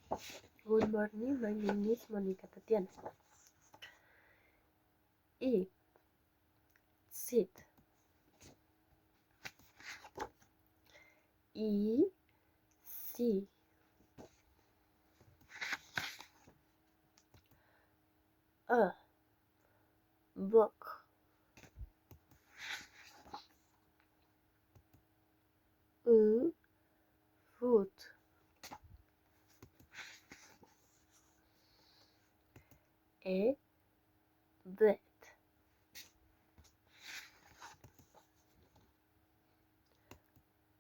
Good morning, my name is Monica Tatiana. Eat, sit. See. A book. Food. A bed.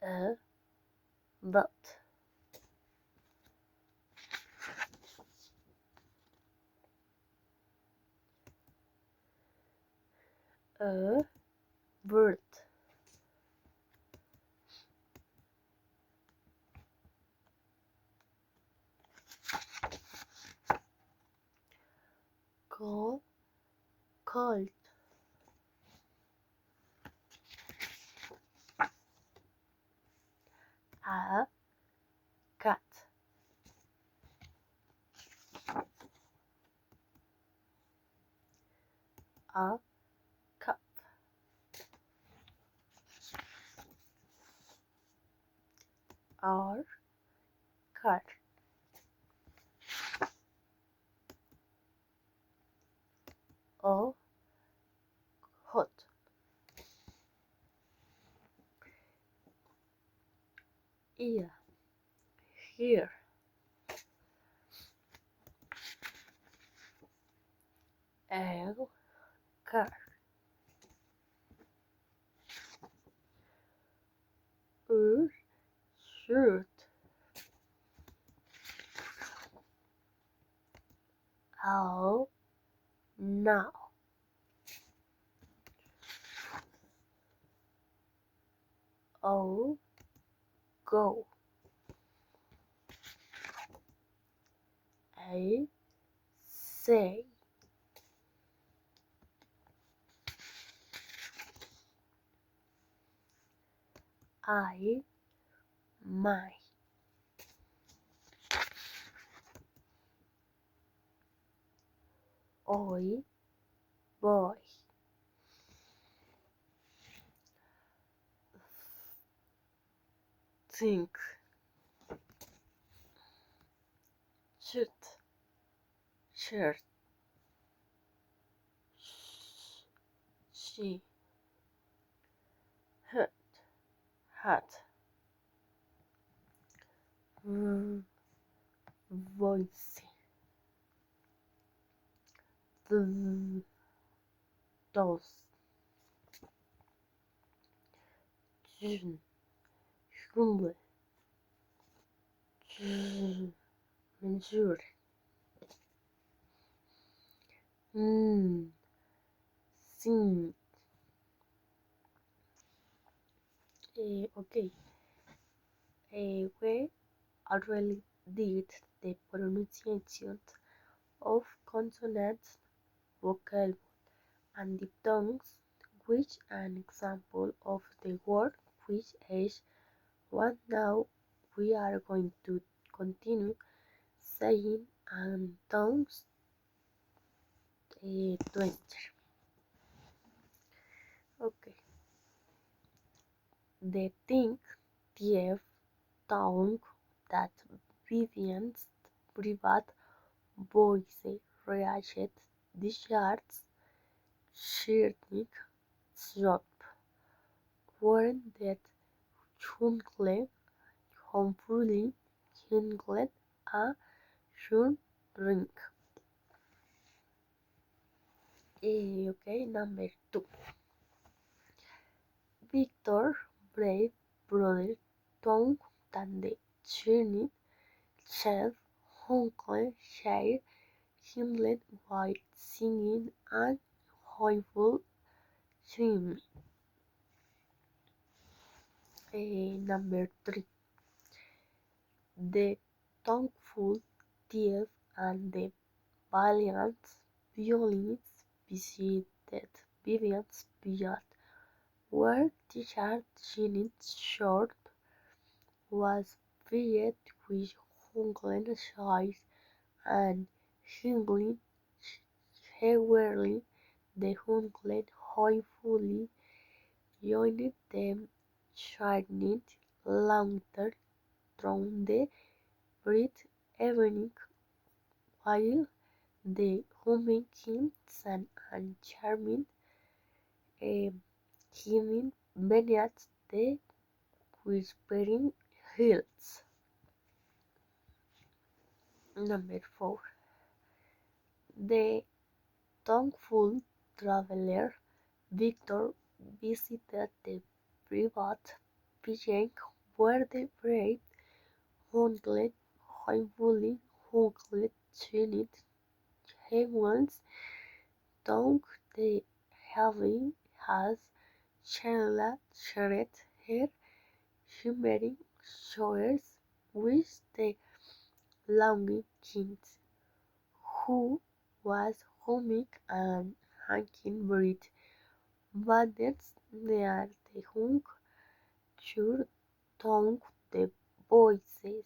A boat. A bird. Cold. A cat. A cup. Our car. A hot. Here. A car. A shirt. How now? Oh, go. I say. I my. Oi, boy. Think. Shoot. Shirt. She. Hat. Voice. Those. June. Jungle. Manjur. Sing. Okay. We already did the pronunciation of consonants, vowels, and diphthongs, which an example of the word which is what now we are going to continue saying and tongues together. Okay. The thing, thief, tongue that Vivian's private voice reached discharged Shirnik shop weren't that jungle hopefully jungle a shun drink. Okay, number 2. Victor, brave brother, tongue than the churning chef, Honker, share, himlet while singing and joyful swimming. Number 3. The thankful thief and the valiant violins visited Vivian's beard, where Richard Shilling's short was filled with Hunglen size and Hingling Hewerly the Hunglen joyfully joined them, shining lantern through the bright evening, while the humming kings and charming hymning beneath the whispering hills. Number 4. The thoughtful traveler Victor visited the private pigeon where the brave Huntlet joyfully hunted chined heavens tongue the heavy has shared her shimmering shores with the longing king, who was humming and hanging breath. Bandits near the hung sure tongue the voices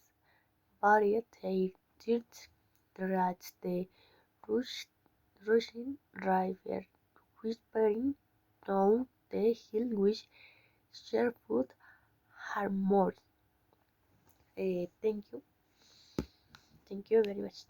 buried their tears through the rush, rushing river, whispering down the hill with cheerful harmony. Thank you very much.